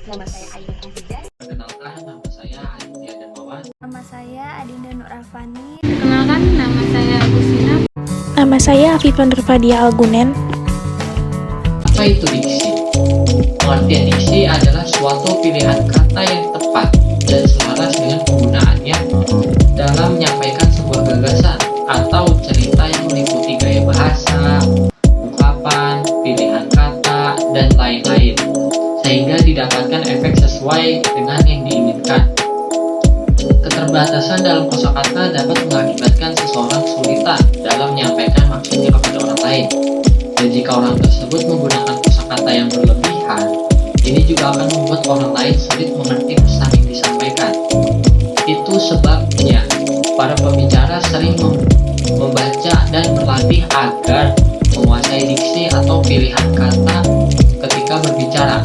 Nama saya Aida Fazizan. Perkenalkan, nama saya Aditya Darmawan. Nama saya Adinda Nur Alfani. Perkenalkan, nama saya Agustina. Nama saya Afifah Nurfadia Algunen. Apa itu diksi? Pengertian diksi adalah suatu pilihan kata yang tepat dan selaras dengan penggunaannya dalam menyampaikan sebuah gagasan atau cerita yang meliputi gaya bahasa, ungkapan, pilihan kata, dan lain-lain, sehingga didapatkan efek sesuai dengan yang diinginkan. Keterbatasan dalam kosakata dapat mengakibatkan seseorang kesulitan dalam menyampaikan maksudnya kepada orang lain. Dan jika orang tersebut menggunakan kosakata yang berlebihan, ini juga akan membuat orang lain sulit mengerti pesan yang disampaikan. Itu sebabnya para pembicara sering membaca dan berlatih agar menguasai diksi atau pilihan kata ketika berbicara.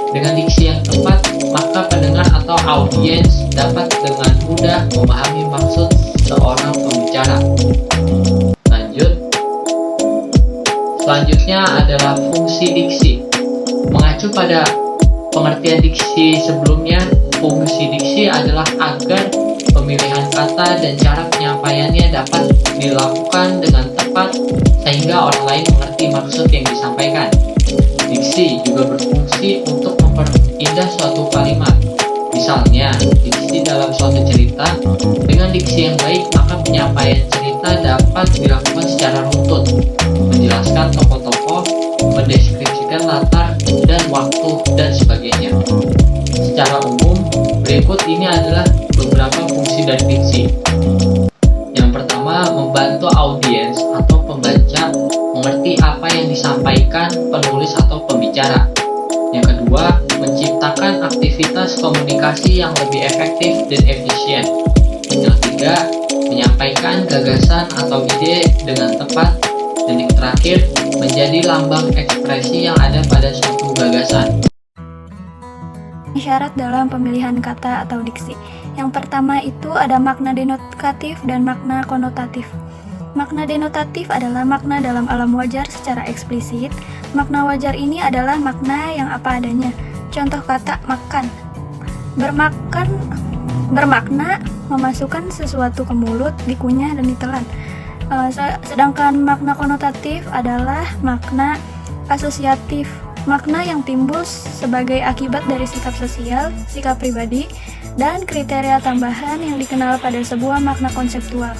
Dengan diksi yang tepat, maka pendengar atau audiens dapat dengan mudah memahami maksud seorang pembicara. Selanjutnya adalah fungsi diksi. Mengacu pada pengertian diksi sebelumnya, fungsi diksi adalah agar pemilihan kata dan cara penyampaiannya dapat dilakukan dengan tepat sehingga orang lain mengerti maksud yang disampaikan. Diksi juga berfungsi untuk memperindah suatu kalimat. Misalnya, diksi dalam suatu cerita, dengan diksi yang baik maka penyampaian cerita dapat dilakukan secara runtut, menjelaskan tokoh-tokoh, mendeskripsikan latar dan waktu, dan sebagainya. Secara umum, berikut ini adalah beberapa fungsi dari diksi. Yang pertama, membantu audiens atau pembaca mengerti apa yang disampaikan penulis atau pembicara. Yang kedua, menciptakan aktivitas komunikasi yang lebih efektif dan efisien. Yang ketiga, menyampaikan gagasan atau ide dengan tepat. Dan yang terakhir, menjadi lambang ekspresi yang ada pada suatu gagasan. Syarat dalam pemilihan kata atau diksi. Yang pertama itu ada makna denotatif dan makna konotatif. Makna denotatif adalah makna dalam alam wajar secara eksplisit. Makna wajar ini adalah makna yang apa adanya. Contoh kata makan. Bermakna memasukkan sesuatu ke mulut, dikunyah, dan ditelan. Sedangkan makna konotatif adalah makna asosiatif. Makna yang timbul sebagai akibat dari sikap sosial, sikap pribadi, dan kriteria tambahan yang dikenal pada sebuah makna konseptual.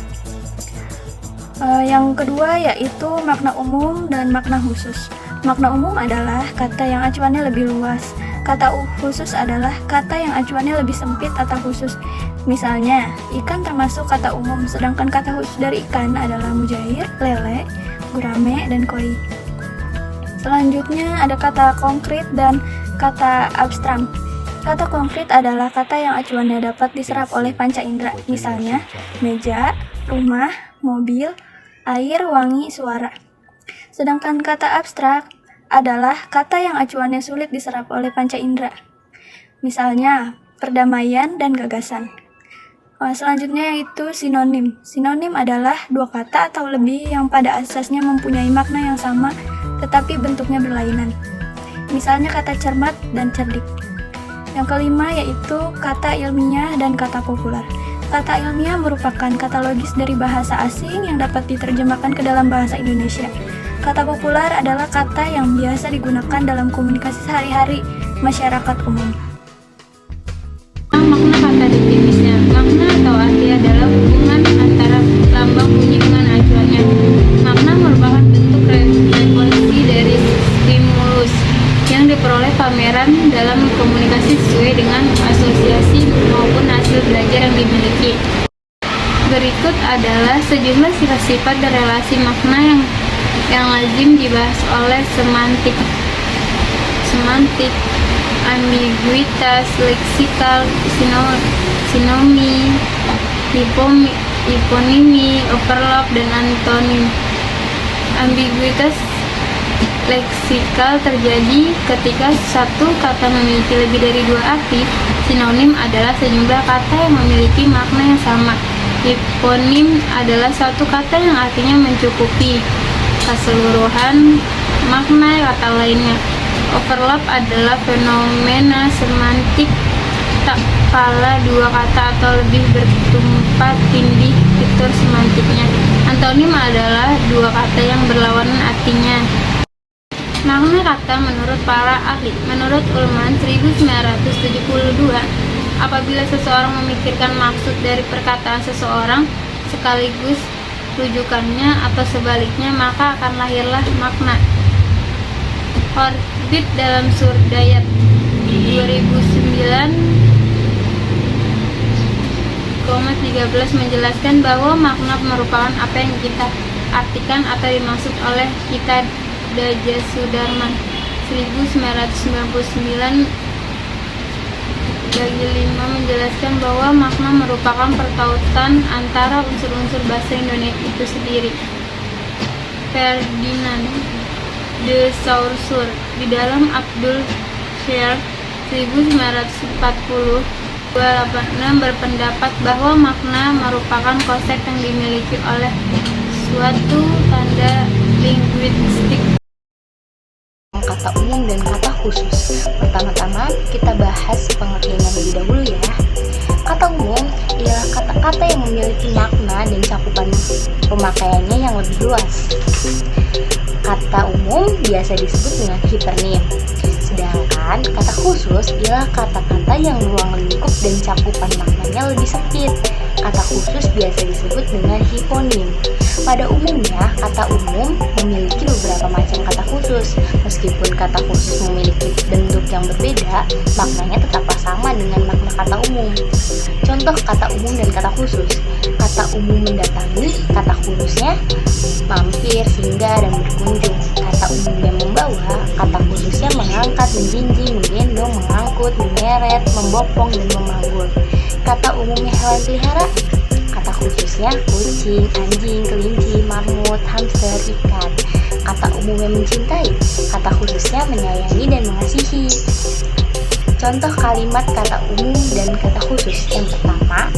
Yang kedua yaitu makna umum dan makna khusus. Makna umum adalah kata yang acuannya lebih luas. Kata khusus adalah kata yang acuannya lebih sempit atau khusus. Misalnya, ikan termasuk kata umum, sedangkan kata khusus dari ikan adalah mujair, lele, gurame, dan koi. Selanjutnya ada kata konkret dan kata abstrak. Kata konkret adalah kata yang acuannya dapat diserap oleh panca indera. Misalnya, meja, rumah, mobil, air, wangi, suara. Sedangkan kata abstrak adalah kata yang acuannya sulit diserap oleh panca indera. Misalnya, perdamaian dan gagasan. Selanjutnya yaitu sinonim. Sinonim adalah dua kata atau lebih yang pada asasnya mempunyai makna yang sama tetapi bentuknya berlainan. Misalnya kata cermat dan cerdik. Yang kelima yaitu kata ilmiah dan kata populer. Kata ilmiah merupakan kata logis dari bahasa asing yang dapat diterjemahkan ke dalam bahasa Indonesia. Kata populer adalah kata yang biasa digunakan dalam komunikasi sehari-hari masyarakat umum. Makna kata definisnya. Makna atau arti adalah hubungan antara lambang bunyi dengan acuannya. Makna merupakan bentuk responsi dari stimulus yang diperoleh pameran dalam komunikasi sesuai dengan asosiasi maupun hasil belajar yang dimiliki. Berikut adalah sejumlah sifat-sifat dan relasi makna yang lazim dibahas oleh semantik, ambiguitas, leksikal, sinomi, hiponimi, overlap, dan antonim. Ambiguitas leksikal terjadi ketika satu kata memiliki lebih dari dua arti. Sinonim adalah sejumlah kata yang memiliki makna yang sama. Hiponim adalah satu kata yang artinya mencukupi keseluruhan makna kata lainnya. Overlap adalah fenomena semantik tak kala dua kata atau lebih bertumpat tindih fitur semantiknya. Antonim adalah dua kata yang berlawanan artinya. Makna kata menurut para ahli. Menurut Ullmann 1972, apabila seseorang memikirkan maksud dari perkataan seseorang sekaligus rujukannya atau sebaliknya, maka akan lahirlah makna. Orbit dalam Surdayat 2009,13 menjelaskan bahwa makna merupakan apa yang kita artikan atau dimaksud oleh kita. Daja Sudarman 1999 bagi 5 menjelaskan bahwa makna merupakan pertautan antara unsur-unsur bahasa Indonesia itu sendiri. Ferdinand de Saussure di dalam Abdul Sher 1940 berpendapat bahwa makna merupakan konsep yang dimiliki oleh suatu tanda linguistik. Kata umum dan kata khusus. Pertama-tama kita bahas pengertiannya lebih dahulu ya. Kata umum ialah kata-kata yang memiliki makna dan cakupan pemakaiannya yang lebih luas. Kata umum biasa disebut dengan hipernim. Sedangkan kata khusus ialah kata-kata yang ruang lingkup dan cakupan maknanya lebih sempit. Kata khusus biasa disebut dengan hiponim. Pada umumnya, kata umum memiliki beberapa macam kata khusus. Meskipun kata khusus memiliki bentuk yang berbeda, maknanya tetaplah sama dengan makna kata umum. Contoh kata umum dan kata khusus. Kata umum mendatangi, kata khususnya mampir, singgah, dan berkunjung. Kata umumnya membawa, kata khususnya mengangkat, menjinjing, menggendong, mengangkut, menyeret, membopong, dan memanggul. Kata umumnya hewan pelihara, kata khususnya kucing, anjing, kelinci, marmut, hamster, ikan. Kata umumnya mencintai, kata khususnya menyayangi dan mengasihi. Contoh kalimat kata umum dan kata khusus. Yang pertama,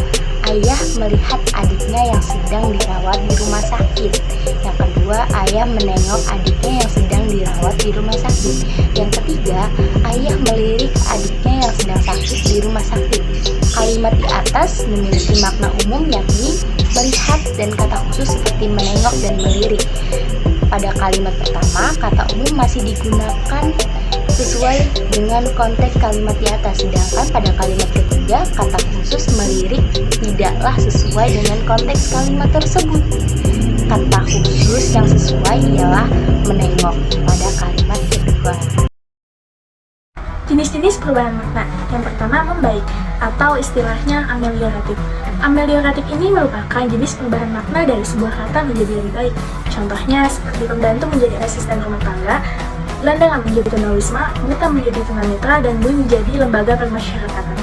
ayah melihat adiknya yang sedang dirawat di rumah sakit. Yang kedua, ayah menengok adiknya yang sedang dirawat di rumah sakit. Yang ketiga, ayah melirik adiknya yang sedang sakit di rumah sakit. Kalimat di atas memiliki makna umum yakni melihat dan kata khusus seperti menengok dan melirik. Pada kalimat pertama, kata umum masih digunakan sesuai dengan konteks kalimat di atas, sedangkan pada kalimat ketiga, kata khusus melirik tidaklah sesuai dengan konteks kalimat tersebut. Kata khusus yang sesuai ialah menengok pada kalimat kedua. Jenis-jenis perubahan makna. Yang pertama, membaik atau istilahnya amelioratif. Amelioratif ini merupakan jenis perubahan makna dari sebuah kata menjadi lebih baik. Contohnya seperti pembantu menjadi asisten rumah tangga, gelandangan menjadi tunawisma, buta menjadi tunanetra, dan bui menjadi lembaga permasyarakatan.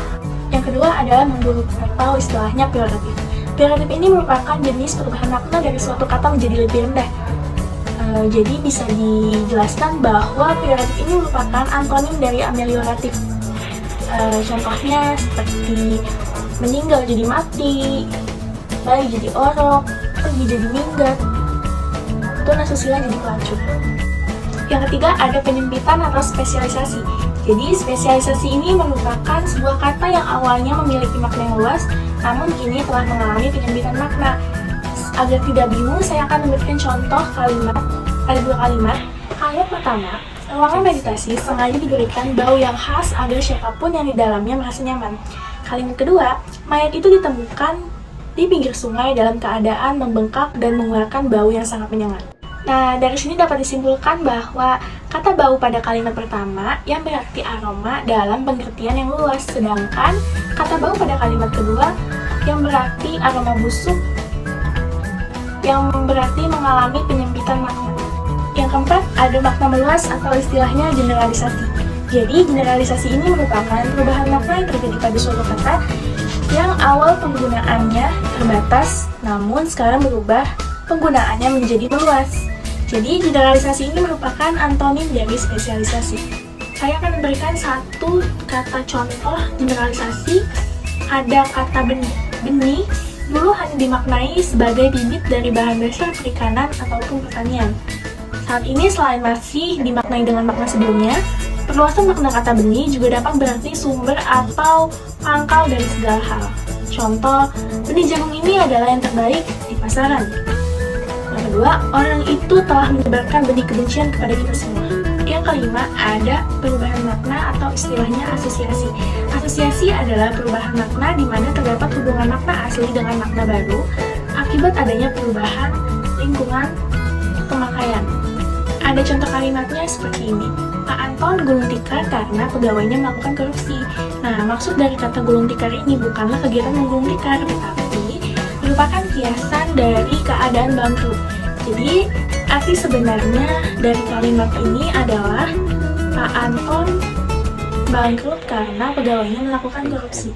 Yang kedua adalah memburuk atau istilahnya peyoratif. Peyoratif ini merupakan jenis perubahan makna dari suatu kata menjadi lebih rendah. Jadi bisa dijelaskan bahwa peyoratif ini merupakan antonim dari amelioratif. Contohnya seperti meninggal jadi mati, bayi jadi orok, pergi jadi minggat, tunasusila jadi pelacur. Yang ketiga ada penyempitan atau spesialisasi. Jadi spesialisasi ini merupakan sebuah kata yang awalnya memiliki makna yang luas, namun kini telah mengalami penyempitan makna. Agar tidak bingung, saya akan memberikan contoh kalimat. Ada dua kalimat. Kalimat pertama, ruangan meditasi sengaja diberikan bau yang khas agar siapapun yang di dalamnya merasa nyaman. Kalimat kedua, mayat itu ditemukan di pinggir sungai dalam keadaan membengkak dan mengeluarkan bau yang sangat menyengat. Nah, dari sini dapat disimpulkan bahwa kata bau pada kalimat pertama yang berarti aroma dalam pengertian yang luas, sedangkan kata bau pada kalimat kedua yang berarti aroma busuk yang berarti mengalami penyempitan makna. Yang keempat, ada makna meluas atau istilahnya generalisasi. Jadi, generalisasi ini merupakan perubahan makna yang terjadi pada suatu kata yang awal penggunaannya terbatas, namun sekarang berubah penggunaannya menjadi meluas. Jadi, generalisasi ini merupakan antonim dari spesialisasi. Saya akan memberikan satu kata contoh generalisasi. Ada kata benih, dulu hanya dimaknai sebagai bibit dari bahan dasar perikanan ataupun pertanian. Saat ini selain masih dimaknai dengan makna sebelumnya, perluasan makna kata benih juga dapat berarti sumber atau pangkal dari segala hal. Contoh, benih jagung ini adalah yang terbaik di pasaran. Yang kedua, orang itu telah menyebarkan benih kebencian kepada kita semua. Yang kelima, ada perubahan makna atau istilahnya asosiasi. Asosiasi adalah perubahan makna di mana terdapat hubungan makna asli dengan makna baru akibat adanya perubahan lingkungan pemakaian. Ada contoh kalimatnya seperti ini. Pak Anton gulung tikar karena pegawainya melakukan korupsi. Nah, maksud dari kata gulung tikar ini bukanlah kegiatan menggulung tikar, tetapi merupakan kiasan dari keadaan bangkrut. Jadi, arti sebenarnya dari kalimat ini adalah Pak Anton bangkrut karena pegawainya melakukan korupsi.